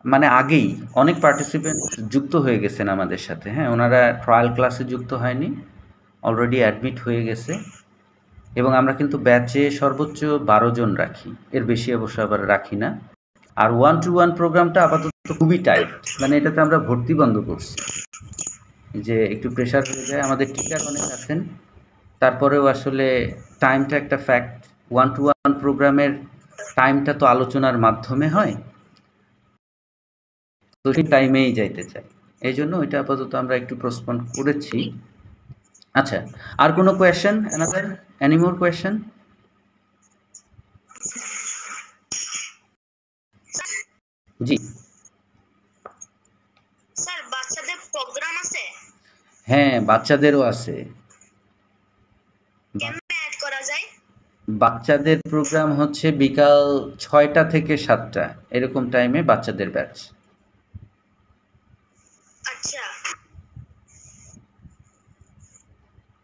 মানে আগেই অনেক পার্টিসিপেন্ট যুক্ত হয়ে গেছেন আমাদের সাথে। হ্যাঁ, ওনারা ট্রায়াল ক্লাসে যুক্ত হয়নি, অলরেডি অ্যাডমিট হয়ে গেছে। এবং আমরা কিন্তু ব্যাচে সর্বোচ্চ 12 জন রাখি, এর বেশি অবশ্য আবার রাখি না। আর 1-to-1 প্রোগ্রামটা আপাতত খুবই টাইট, মানে এটাতে আমরা ভর্তি বন্ধ করছি, যে একটু প্রেশার হয়ে যায়। আমাদের টিচার অনেক আছেন, তারপরেও আসলে টাইমটা একটা ফ্যাক্ট। 1-to-1 প্রোগ্রামের টাইমটা তো আলোচনার মাধ্যমে হয়, তো সেই টাইমেই যাইতে চাই, এই জন্য ওইটা আপাতত আমরা একটু পোস্টপোন করেছি। আচ্ছা, আর কোনো কোয়েশ্চেন? Any more question? জি স্যার, বাচ্চাদের প্রোগ্রাম আছে? হ্যাঁ, বাচ্চাদেরও আছে। কেমনে অ্যাড করা যায়? বাচ্চাদের প্রোগ্রাম হচ্ছে বিকাল 6টা থেকে 7টা এরকম টাইমে বাচ্চাদের ব্যাচ। আচ্ছা।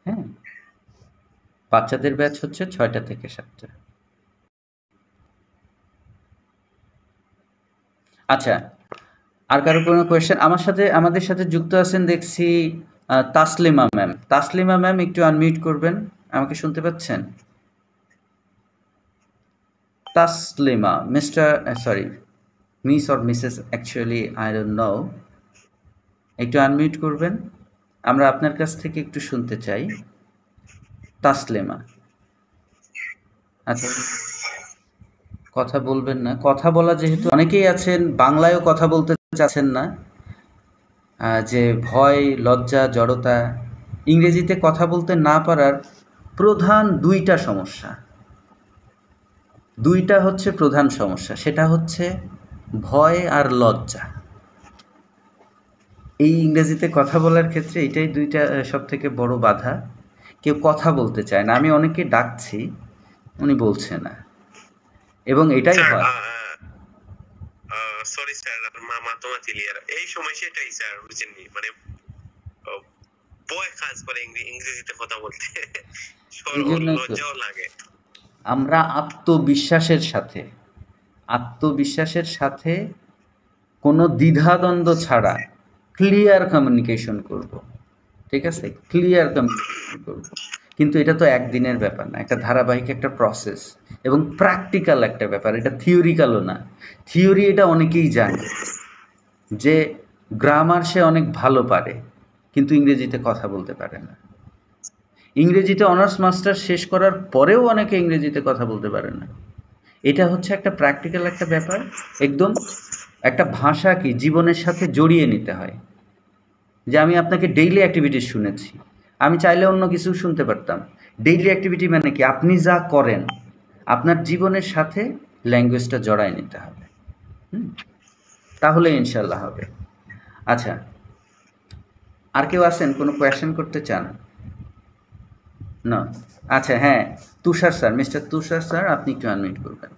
হ্যাঁ, বাচ্চাদের ব্যাচ হচ্ছে 6টা থেকে 7টা। আচ্ছা, আর কারো কোনো কোয়েশ্চেন? আমাদের সাথে যুক্ত আছেন দেখছি তাসলিমা ম্যাম। তাসলিমা ম্যাম একটু আনমিউট করবেন, আমাকে শুনতে পাচ্ছেন? Taslima, sorry, miss or Mrs, actually I don't know, একটু আনমিউট করবেন, আমরা আপনার কাছ থেকে একটু শুনতে চাই। তাসলিমা, আচ্ছা, কথা বলবেন না? কথা বলা, যেহেতু অনেকেই আছেন বাংলায়ও কথা বলতে চাচ্ছেন না, যে ভয়, লজ্জা, জড়তা, ইংরেজিতে কথা বলতে না পারার প্রধান দুইটা হচ্ছে প্রধান সমস্যা, সেটা হচ্ছে ভয় আর লজ্জা। এই ইংরেজিতে কথা বলার ক্ষেত্রে এটাই দুইটা সব থেকে বড় বাধা। কেউ কথা বলতে চায় না, আমি অনেকে ডাকছি, উনি বলছে না, এবং এটাই হয়। সরি স্যার, মামা তোমার ক্লিয়ার এই সময় সেটাই স্যার, বুঝছেন মানে ভয় কাজ করে ইংরেজিতে কথা বলতে, এই জন্য লজ্জাও লাগে। আমরা আত্মবিশ্বাসের সাথে কোনো দ্বিধাদ্বন্দ্ব ছাড়া ক্লিয়ার কমিউনিকেশন করব, ঠিক আছে? ক্লিয়ার কমিউনিকেশন করব, কিন্তু এটা তো একদিনের ব্যাপার না, একটা ধারাবাহিক একটা প্রসেস এবং প্র্যাকটিক্যাল একটা ব্যাপার, এটা থিওরিক্যালও না। থিওরি এটা অনেকেই জানে যে গ্রামার সে অনেক ভালো পারে, কিন্তু ইংরেজিতে কথা বলতে পারে না। ইংরেজিতে অনার্স মাস্টার শেষ করার পরেও অনেকে ইংরেজিতে কথা বলতে পারে না। এটা হচ্ছে একটা প্র্যাকটিক্যাল একটা ব্যাপার, একদম একটা ভাষাকে জীবনের সাথে জড়িয়ে নিতে হয়। যে আমি আপনাকে ডেইলি অ্যাক্টিভিটিস শুনেছি, আমি চাইলে অন্য কিছু শুনতে পারতাম। ডেইলি অ্যাক্টিভিটি মানে কি? আপনি যা করেন আপনার জীবনের সাথে ল্যাঙ্গুয়েজটা জড়ায় নিতে হবে, তাহলে ইনশাল্লাহ হবে। আচ্ছা, আর কেউ আছেন কোনো কোয়েশ্চেন করতে চান? না? আচ্ছা, হ্যাঁ, তুষার স্যার, মিস্টার তুষার স্যার, আপনি একটু আনমিউট করবেন।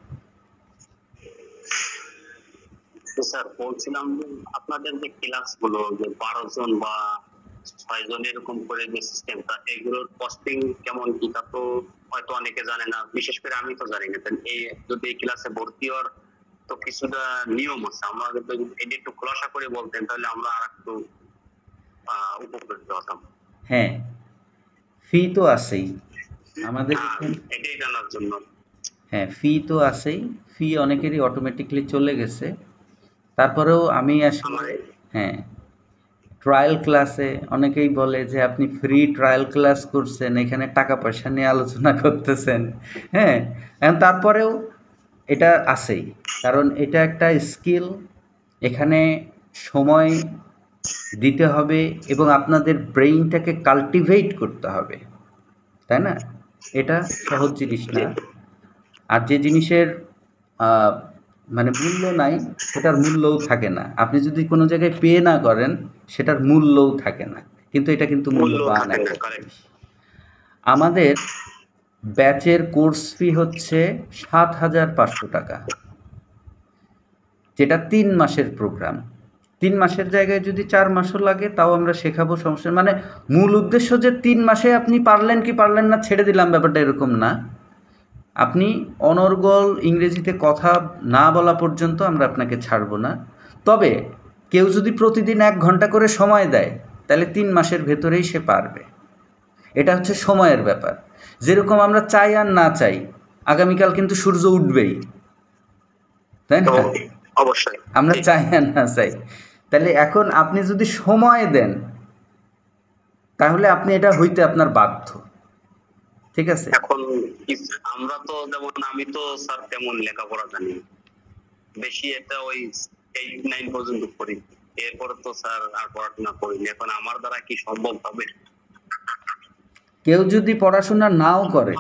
স্যার, বলছিলাম যে আপনাদের যে ক্লাসগুলো, যে 12 জন বা 6 জন এরকম করে যে সিস্টেমটা, এগুলোর কস্টিং কেমন কি, তা তো হয়তো অনেকে জানে না, বিশেষ করে আমি তো জানি না। এই যদি এই ক্লাসে ভর্তি হওয়ার তো কিছুটা নিয়ম আছে, আমরা যদি এটা একটু খোলাসা করে বলতেন তাহলে আমরা আর একটু উপকৃত হতাম। হ্যাঁ, ফি তো আছেই, আমাদের হ্যাঁ, এখানে এটাই জানার জন্য। হ্যাঁ, ফি তো আছেই। ফি অনেকেরই অটোমেটিক্যালি চলে গেছে। তারপরেও আমি আসলে আমার হ্যাঁ, ট্রায়াল ক্লাসে অনেকেই বলে যে আপনি ফ্রি ট্রায়াল ক্লাস করছেন, এখানে টাকা পয়সা নিয়ে আলোচনা করতেছেন। হ্যাঁ, এখন তারপরেও এটা আছেই। কারণ এটা একটা স্কিল, এখানে সময় দিতে হবে এবং আপনাদের ব্রেইনটাকে কাল্টিভেট করতে হবে, তাই না? এটা সহজ জিনিস না। আর যে জিনিসের আহ, মানে মূল্য নাই, সেটার মূল্যও থাকে না। আপনি যদি কোনো জায়গায় পে না করেন, সেটার মূল্যও থাকে না। কিন্তু এটা কিন্তু মূল্য মূল্যবান থাকে না, একটা কারেক্ট। জিনিস। আমাদের ব্যাচের কোর্স ফি হচ্ছে ৭,৫০০ টাকা, যেটা ৩ মাসের প্রোগ্রাম। ৩ মাসের জায়গায় যদি ৪ মাসও লাগে তাও আমরা শেখাবো, সমস্যা মানে মূল উদ্দেশ্য যে ৩ মাসে আপনি পারলেন কি পারলেন না ছেড়ে দিলাম, ব্যাপারটা এরকম না। আপনি অনর্গল ইংরেজিতে কথা না বলা পর্যন্ত আমরা আপনাকে ছাড়ব না। তবে কেউ যদি প্রতিদিন ১ ঘন্টা করে সময় দেয়, তাহলে ৩ মাসের ভেতরেই সে পারবে। এটা হচ্ছে সময়ের ব্যাপার। যেরকম আমরা চাই আর না চাই, আগামীকাল কিন্তু সূর্য উঠবেই, তাই না? অবশ্যই আমরা চাই আর না চাই। তাহলে এখন আপনি যদি সময় দেন, তাহলে আপনি এটা হইতে আপনার বাধ্য। ঠিক আছে? এখন আমরা তো যেমন আমি তো স্যার তেমন লেখাপড়া জানি না। বেশি একটা ওই 8-9 পর্যন্ত পড়ি, এরপরে তো স্যার আর পড়াশোনা করিনি। এখন আমার দ্বারা কি সম্ভব হবে? কেউ যদি পড়াশোনা নাও করে,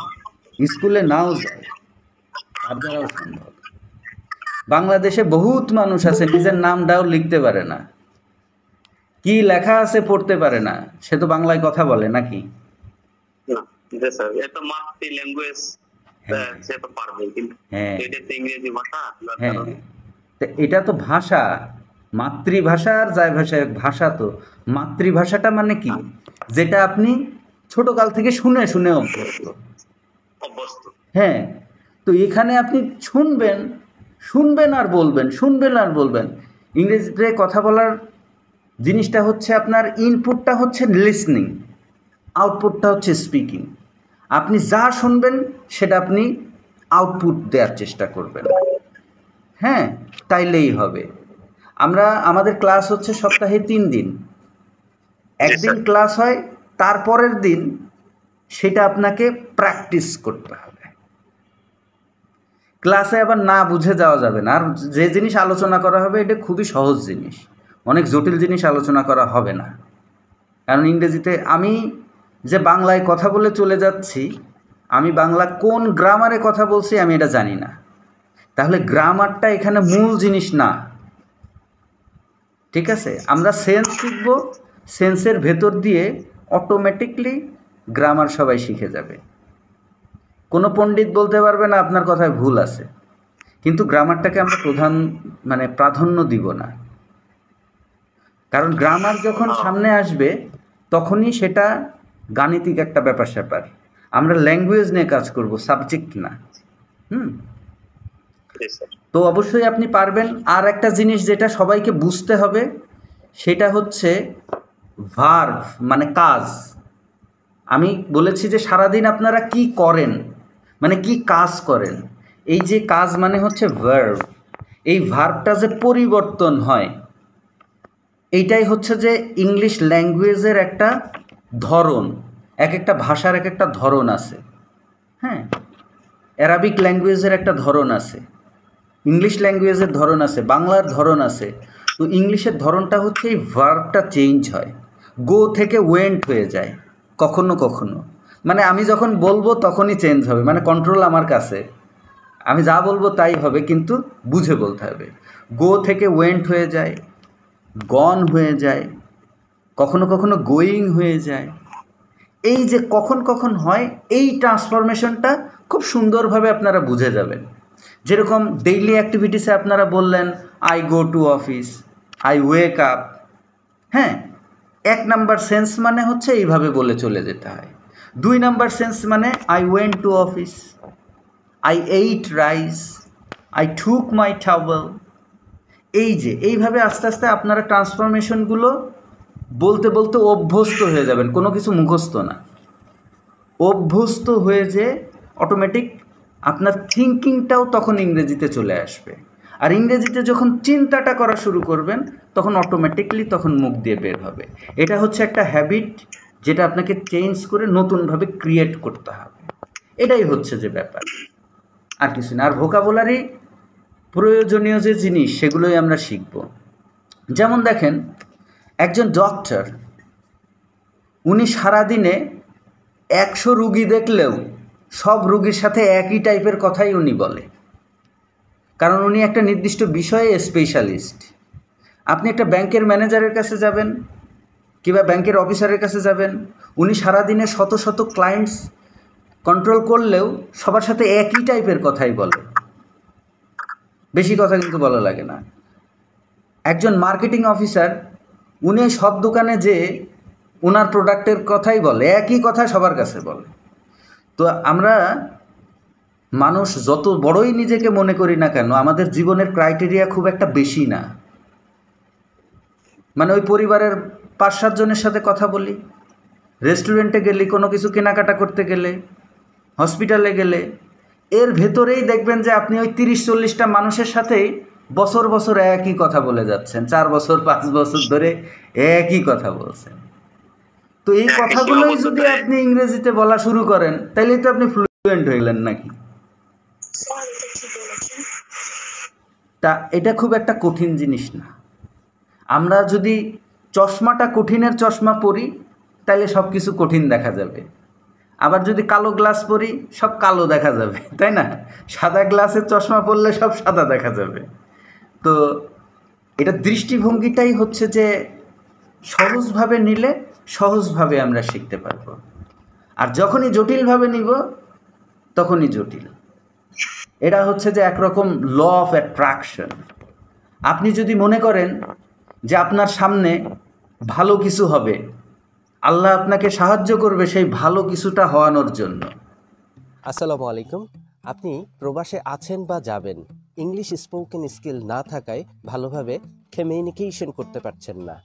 স্কুলে নাও যায়, তার দ্বারাও সম্ভব। বাংলাদেশে বহুত মানুষ আছে নিজের নামটাও লিখতে পারে না, কি লেখা আছে পড়তে পারে না, সে তো বাংলায় কথা বলে নাকি? না, যে স্যার এটা মাতৃ ল্যাঙ্গুয়েজ, হ্যাঁ। সে তো পারবে, কিন্তু হ্যাঁ এটা তো ইংরেজি ভাষা, যার হ্যাঁ, কারণে তো এটা তো ভাষা, মাতৃভাষা আর যায় ভাষা এক। ভাষা তো মাতৃভাষাটা মানে কি, যেটা আপনি ছোটকাল থেকে শুনে শুনে অভ্যস্ত। অভ্যস্ত। হ্যাঁ, তো এখানে আপনি শুনবেন, শুনবেন আর বলবেন, শুনবেন আর বলবেন। ইংরেজিতে কথা বলার জিনিসটা হচ্ছে আপনার ইনপুটটা হচ্ছে লিসনিং, আউটপুটটা হচ্ছে স্পিকিং। আপনি যা শুনবেন সেটা আপনি আউটপুট দেওয়ার চেষ্টা করবেন। হ্যাঁ, তাইলেই হবে। আমাদের ক্লাস হচ্ছে সপ্তাহে 3 দিন। একদিন স্যার। ক্লাস হয়, তারপরের দিন সেটা আপনাকে প্র্যাকটিস করতে হবে। ক্লাসে আবার না বুঝে যাওয়া যাবে না। আর যে জিনিস আলোচনা করা হবে এটা খুবই সহজ জিনিস, অনেক জটিল জিনিস আলোচনা করা হবে না। কারণ ইংরেজিতে আমি যে বাংলায় কথা বলে চলে যাচ্ছি, আমি বাংলা কোন গ্রামারে কথা বলছি আমি এটা জানি না। তাহলে গ্রামারটা এখানে মূল জিনিস না। ঠিক আছে, আমরা সেন্স শিখব, সেন্সের ভেতর দিয়ে অটোমেটিকলি গ্রামার সবাই শিখে যাবে। কোনো পণ্ডিত বলতে পারবে না আপনার কথায় ভুল আছে, কিন্তু গ্রামারটাকে আমরা প্রাধান্য দিব না। কারণ গ্রামার যখন সামনে আসবে তখনই সেটা গাণিতিক একটা ব্যাপার স্যাপার। আমরা ল্যাঙ্গুয়েজ নিয়ে কাজ করব, সাবজেক্ট না। জি স্যার। তো অবশ্যই আপনি পারবেন। আর একটা জিনিস যেটা সবাইকে বুঝতে হবে, সেটা হচ্ছে ভার্ব, মানে কাজ। আমি বলেছি যে সারাদিন আপনারা কি করেন, মানে কি কাজ করেন। এই যে কাজ মানে হচ্ছে ভার্ব, এই ভার্বটা যে পরিবর্তন হয়, এইটাই হচ্ছে যে ইংলিশ ল্যাঙ্গুয়েজের একটা ধরন। এক একটা ভাষার এক একটা ধরন আছে। হ্যাঁ, অ্যারাবিক ল্যাঙ্গুয়েজের একটা ধরন আছে, ইংলিশ ল্যাঙ্গুয়েজের ধরন আছে, বাংলার ধরন আছে। তো ইংলিশের ধরনটা হচ্ছে এই ভার্বটা চেঞ্জ হয়, গো থেকে ওয়েন্ট হয়ে যায় কখনো কখনো। মানে আমি যখন বলবো তখনই চেঞ্জ হবে, মানে কন্ট্রোল আমার কাছে, আমি যা বলবো তাই হবে, কিন্তু বুঝে বলতে হবে। গো থেকে ওয়েন্ট হয়ে যায়, গন হয়ে যায়, কখনো কখনো গোয়িং হয়ে যায়। এই যে কখন কখন হয়, এই ট্রান্সফরমেশনটা খুব সুন্দরভাবে আপনারা বুঝে যাবেন। যেরকম ডেইলি অ্যাক্টিভিটিসে আপনারা বললেন I go to office, I wake up. হ্যাঁ, 1 নাম্বার সেন্স মানে হচ্ছে এইভাবে বলে চলে যেতে হয়। 2 নাম্বার সেন্স মানে I went to office, I ate rice, I took my towel. এই যে এইভাবে আস্তে আস্তে আপনারা ট্রান্সফরমেশনগুলো বলতে বলতে অভ্যস্ত হয়ে যাবেন, কোনো কিছু মুখস্থ না। অভ্যস্ত হয়ে যে অটোমেটিক আপনার থিঙ্কিংটাও তখন ইংরেজিতে চলে আসবে। আর ইংরেজিতে যখন চিন্তাটা করা শুরু করবেন তখন অটোমেটিকলি তখন মুখ দিয়ে বের হবে। এটা হচ্ছে একটা হ্যাবিট যেটা আপনাকে চেঞ্জ করে নতুনভাবে ক্রিয়েট করতে হবে। এটাই হচ্ছে যে ব্যাপার, আর কিছু না। আর ভোকাবুলারি প্রয়োজনীয় যে জিনিস সেগুলোই আমরা শিখব। যেমন দেখেন, একজন ডক্টর, উনি সারাদিনে 100 রুগী দেখলেও সব রুগীর সাথে একই টাইপের কথাই উনি বলে, কারণ উনি একটা নির্দিষ্ট বিষয়ে স্পেশালিস্ট। আপনি একটা ব্যাংকের ম্যানেজারের কাছে যাবেন কিংবা ব্যাংকের অফিসারের কাছে যাবেন, উনি সারাদিনে শত শত ক্লায়েন্টস কন্ট্রোল করলেও সবার সাথে একই টাইপের কথাই বলে, বেশি কথা কিন্তু বলা লাগে না। একজন মার্কেটিং অফিসার, উনি সব দোকানে যে ওনার প্রোডাক্টের কথাই বলে, একই কথা সবার কাছে বলে। তো আমরা মানুষ যত বড়ই নিজেকে মনে করি না কেন, আমাদের জীবনের ক্রাইটেরিয়া খুব একটা বেশি না। মানে ওই পরিবারের 5-7 জনের সাথে কথা বলি, রেস্টুরেন্টে গেলে, কোনো কিছু কেনাকাটা করতে গেলে, হসপিটালে গেলে, এর ভেতরেই দেখবেন যে আপনি ওই 30-40টা মানুষের সাথেই বছর বছর একই কথা বলে যাচ্ছেন, 4 বছর 5 বছর ধরে একই কথা বলছেন। তো এই কথাগুলোই যদি আপনি ইংরেজিতে বলা শুরু করেন তাহলেই তো আপনি ফ্লুয়েন্ট হয়ে গেলেন নাকি? তা এটা খুব একটা কঠিন জিনিস না। আমরা যদি চশমাটা কঠিনের চশমা পরি তাহলে সব কিছু কঠিন দেখা যাবে, আবার যদি কালো গ্লাস পরি সব কালো দেখা যাবে, তাই না? সাদা গ্লাসের চশমা পরলে সব সাদা দেখা যাবে। তো এটা দৃষ্টিভঙ্গিটাই হচ্ছে যে সহজভাবে নিলে সহজভাবে আমরা শিখতে পারবো, আর যখনই জটিলভাবে নিব তখনই জটিল। এটা হচ্ছে যে একরকম ল অফ অ্যাট্রাকশন। আপনি যদি মনে করেন যে আপনার সামনে ভালো কিছু হবে, আল্লাহ আপনাকে সাহায্য করবে সেই ভালো কিছুটা হওয়ানোর জন্য। আসসালামু আলাইকুম। আপনি প্রবাসে আছেন বা যাবেন, ইংলিশ স্পোকেন স্কিল না থাকায় ভালোভাবে কমিউনিকেশন করতে পারছেন না।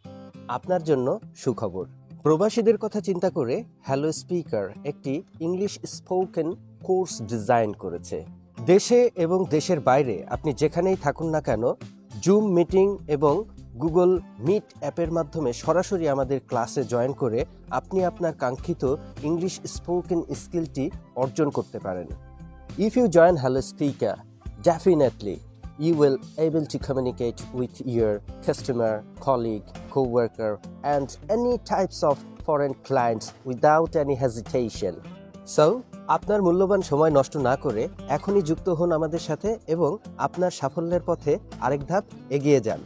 আপনার জন্য সুখবর। প্রবাসীদের কথা চিন্তা করে হ্যালো স্পিকার একটি ইংলিশ স্পোকেন কোর্স ডিজাইন করেছে। দেশে এবং দেশের বাইরে আপনি যেখানেই থাকুন না কেন, জুম মিটিং এবং গুগল মিট অ্যাপের মাধ্যমে সরাসরি আমাদের ক্লাসে জয়েন করে আপনি আপনার কাঙ্ক্ষিত ইংলিশ স্পোকেন স্কিলটি অর্জন করতে পারেন। If you join Hello Speaker, definitely you will able to communicate with your customer, colleague, co-worker and any types of foreign clients without any hesitation. So, আপনার মূল্যবান সময় নষ্ট না করে এখনই যুক্ত হন আমাদের সাথে এবং আপনার সাফল্যের পথে আরেক ধাপ এগিয়ে যান।